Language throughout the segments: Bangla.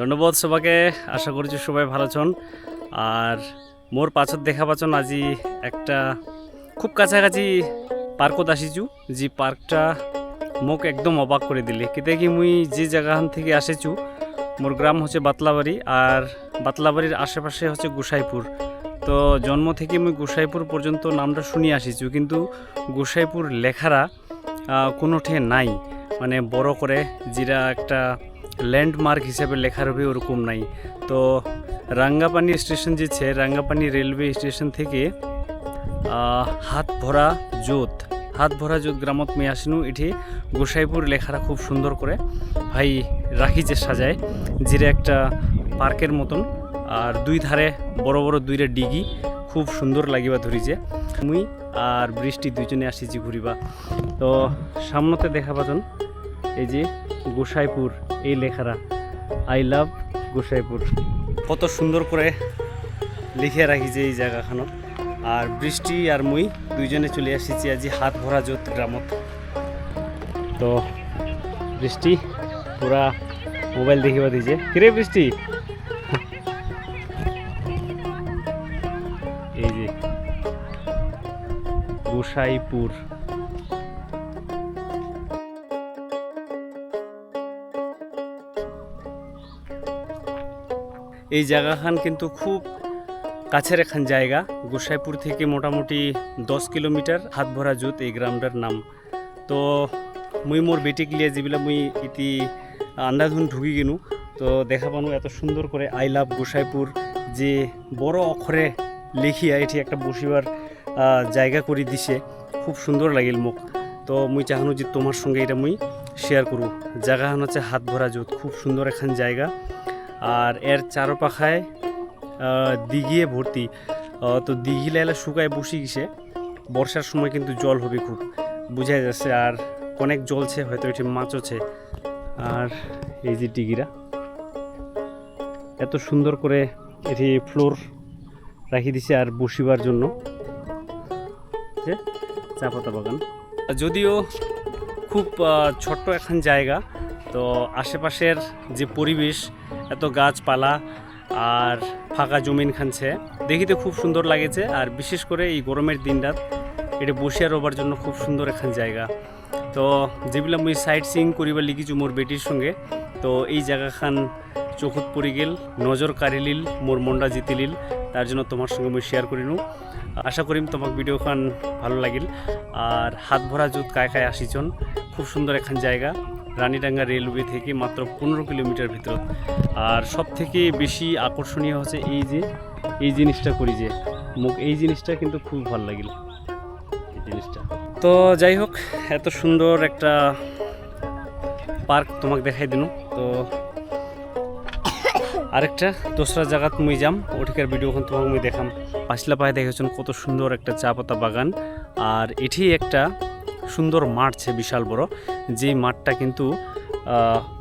ধন্যবাদ সবাকে। আশা করছি সবাই ভালো আছেন। আর মোর পাছত দেখা পাচ্ছেন আজি একটা খুব কাছাকাছি পার্কত আসিছু, যে পার্কটা মোক একদম অবাক করে দিলে কেতে কি মুই যে জায়গাখান থেকে আসেছু, মোর গ্রাম হচ্ছে বাতলাবাড়ি, আর বাতলাবাড়ির আশেপাশে হচ্ছে গোসাইপুর। তো জন্ম থেকে মুই গোসাইপুর পর্যন্ত নামটা শুনি আসিছু, কিন্তু গোসাইপুর লেখারা কোনোঠে নাই, মানে বড় করে যেটা একটা ল্যান্ডমার্ক হিসেবে লেখা রবে ওরকম নাই। তো রাঙ্গাপানি স্টেশন যেছে, রাঙ্গাপানি রেলওয়ে স্টেশন থেকে হাত ভরা জোত গ্রামত মেয়ে আসিনু। এটি গোসাইপুর লেখারা খুব সুন্দর করে ভাই রাখিছে সাজায়, যেটা একটা পার্কের মতন। আর দুই ধারে বড় বড় দুইটা ডিগি খুব সুন্দর লাগিবা ধরিছে। মুই আর বৃষ্টি দুইজনে আসিছি ঘুরিবা। তো সামনেতে দেখা পাচ্ছেন এই যে গোসাইপুর, এই লেখারা আই লাভ গোসাইপুর কত সুন্দর করে লিখে রাখিছে এই জায়গাখানত। আর বৃষ্টি আর মুই দুইজনে চলে আসিছি আজি হাত ভরা জোত গ্রামত। তো বৃষ্টি পুরা মোবাইল দেখিবা দিছে। কিরে বৃষ্টি, এই যে গোসাইপুর। এই জায়গাখান কিন্তু খুব কাছের এখান জায়গা, গোসাইপুর থেকে মোটামুটি 10 কিলোমিটার। হাত ভরা জোত এই গ্রামটার নাম। তো মুই মোর বেটিক লিয়ে যেবিলা মুই ইতি আন্দাধুন ঢুকি গেনু, তো দেখা পানু এত সুন্দর করে আই লাভ গোসাইপুর যে বড় অক্ষরে লিখিয়া এটি একটা বসিবার জায়গা করে দিছে। খুব সুন্দর লাগিল মোক। তো মুই চাহানু যে তোমার সঙ্গে এটা মুই শেয়ার করু। জায়গাখান হচ্ছে হাত ভরা জোত, খুব সুন্দর এখান জায়গা। আর এর চারপাখায় দিঘিয়ে ভর্তি। তো দিঘি লাইলা শুকায় বসে গেছে, বর্ষার সময় কিন্তু জল হবে খুব, বুঝাই যাচ্ছে। আর অনেক জলছে, হয়তো এটি মাছ আছে। আর এই যে দিঘিরা এত সুন্দর করে এটি ফ্লোর রাখি দিছে আর বসিবার জন্য। চা পাতা বাগান যদিও খুব ছোট্ট এখন জায়গা, তো আশেপাশের যে পরিবেশ, এত গাছপালা আর ফাঁকা জমিন খানছে, দেখিতে খুব সুন্দর লাগেছে। আর বিশেষ করে এই গরমের দিনটাত এটা বসিয়া রবার জন্য খুব সুন্দর এখান জায়গা। তো যেগুলো মুই সাইট সিইং করিবার লিখিছু মোর বেটির সঙ্গে, তো এই জায়গাখান চোখত পড়ি গেল, নজর কাড়িলিল, মোর মনটা জিতিলিল। তার জন্য তোমার সঙ্গে মুই শেয়ার করিনু। আশা করিম তোমাক ভিডিওখান ভালো লাগিল। আর হাত ভরা জোত কায় কায় আসিছন, খুব সুন্দর এখান জায়গা। রানীডাঙ্গা রেলওয়ে থেকে মাত্র 15 কিলোমিটার ভিতর। আর সব থেকে বেশি আকর্ষণীয় হচ্ছে এই যে এই জিনিসটা করি, যে মুখ এই জিনিসটা কিন্তু খুব ভালো লাগিল এই জিনিসটা। তো যাই হোক, এত সুন্দর একটা পার্ক তোমাকে দেখাই দিনু। তো আরেকটা দোসরা জায়গাত মুই যাম, ওঠিকার ভিডিওখান তোমাকে মুই দেখাম। পাঁচলা পায়ে দেখেছেন কত সুন্দর একটা চা পাতা বাগান। আর এটি একটা সুন্দর মাঠ ছে, বিশাল বড়। যেই মাঠটা কিন্তু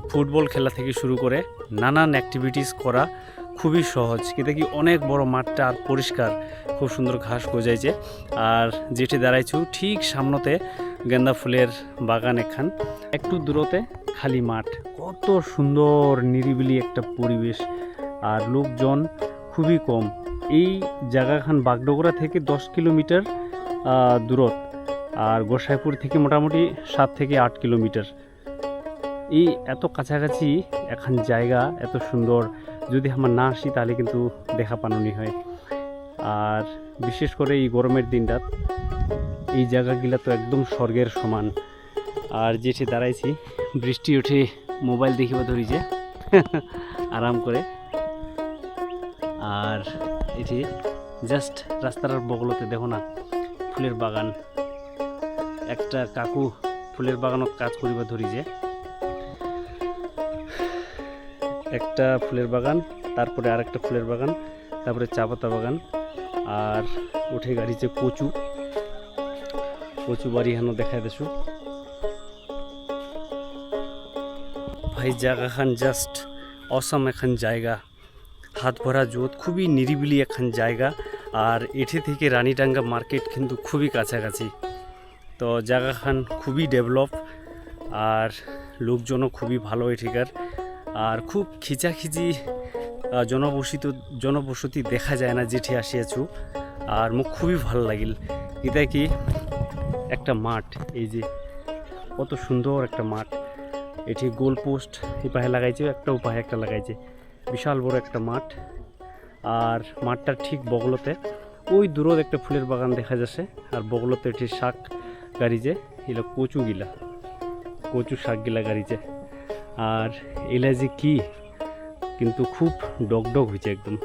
ফুটবল খেলা থেকে শুরু করে নানান অ্যাক্টিভিটিস করা খুবই সহজ। কিন্তু কি অনেক বড় মাঠটা আর পরিষ্কার, খুব সুন্দর ঘাস গজাইছে। আর যেটি দাঁড়াইছু ঠিক সামনেতে গেন্দা ফুলের বাগান এখান, একটু দূরতে খালি মাঠ। কত সুন্দর নিরিবিলি একটা পরিবেশ, আর লোকজন খুবই কম। এই জায়গাখান বাগডোগরা থেকে 10 কিলোমিটার দূরত, আর গোসাইপুর থেকে মোটামুটি 7 থেকে 8 কিলোমিটার। এই এত কাছাকাছি এখন জায়গা এত সুন্দর, যদি আমার না আসি তাহলে কিন্তু দেখা পানোনি হয়। আর বিশেষ করে এই গরমের দিনটাত এই জায়গাগুলা তো একদম স্বর্গের সমান। আর যেটি দাঁড়াইছি, বৃষ্টি উঠে মোবাইল দেখিবা ধরিছে আরাম করে। আর এটি জাস্ট রাস্তার বগলতে দেখো না ফুলের বাগান। একটা কাকু ফুলের বাগানত কাজ করিবা ধরিছে। একটা ফুলের বাগান, তারপরে আরেকটা ফুলের বাগান, তারপরে চা পাতা বাগান। আর উঠে গাড়িছে কচু বাড়ি হেন দেখাই দেছু ভাই। জায়গাখান জাস্ট অসাম এখান জায়গা, হাত ভরা জোত, খুবই নিরিবিলি এখান জায়গা। আর এটি থেকে রানীডাঙ্গা মার্কেট কিন্তু খুবই কাছাকাছি। তো জায়গাখান খুবই ডেভেলপ, আর লোকজনও খুবই ভালো এঠিকার। আর খুব খিচাখিচি জনবসতি দেখা যায় না যেটি আসিয়াছু। আর মোক খুবই ভালো লাগিল এটা কি একটা মাঠ, এই যে কত সুন্দর একটা মাঠ। এটি গোল পোস্ট এপাহে লাগাইছে, একটা উপাহে একটা লাগাইছে, বিশাল বড় একটা মাঠ। আর মাঠটার ঠিক বগলতে ওই দূরত একটা ফুলের বাগান দেখা যাচ্ছে। আর বগলতে এটি শাক গাড়িছে, এগুলো কচু শাকগুলা গাড়িছে। আর এলা যে কি কিন্তু খুব ডগডগ হয়েছে একদম।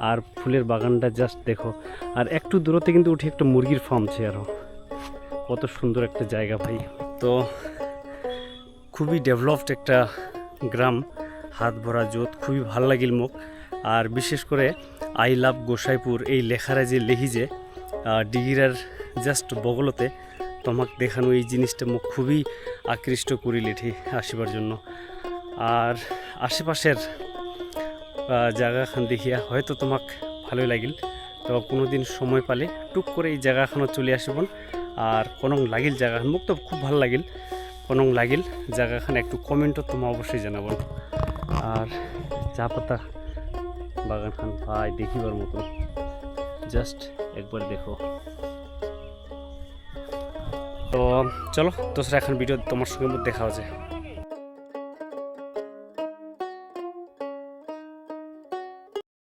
আর ফুলের বাগানটা জাস্ট দেখো। আর একটু দূরতে কিন্তু উঠে একটা মুরগির ফার্ম ছে, আরও কত সুন্দর একটা জায়গা ভাই। তো খুবই ডেভেলপড একটা গ্রাম, হাত ভরা জোত, খুবই ভাল লাগিল মোক। আর বিশেষ করে আই লাভ গোসাইপুর এই লেখারা যে লেখিছে ডিগিরার জাস্ট বগলতে, তোমাক দেখানো এই জিনিসটা মোক খুবই আকৃষ্ট করিল এটি আসিবার জন্য। আর আশেপাশের জায়গাখান দেখিয়া হয়তো তোমাক ভালোই লাগিল। তো কোনো দিন সময় পালে টুক করে এই জায়গাখানো চলে আসবেন। আর কোন লাগিল জায়গাখান, মোক তো খুব ভালো লাগিল। কোন লাগিল জায়গাখান একটু কমেন্টত তোমার অবশ্যই জানাবেন। আর চা পাতা বাগানখান ভাই দেখিবার মতো, জাস্ট একবার দেখো। তো চলো দোসরা এখন ভিডিও তোমার সঙ্গে দেখা হচ্ছে।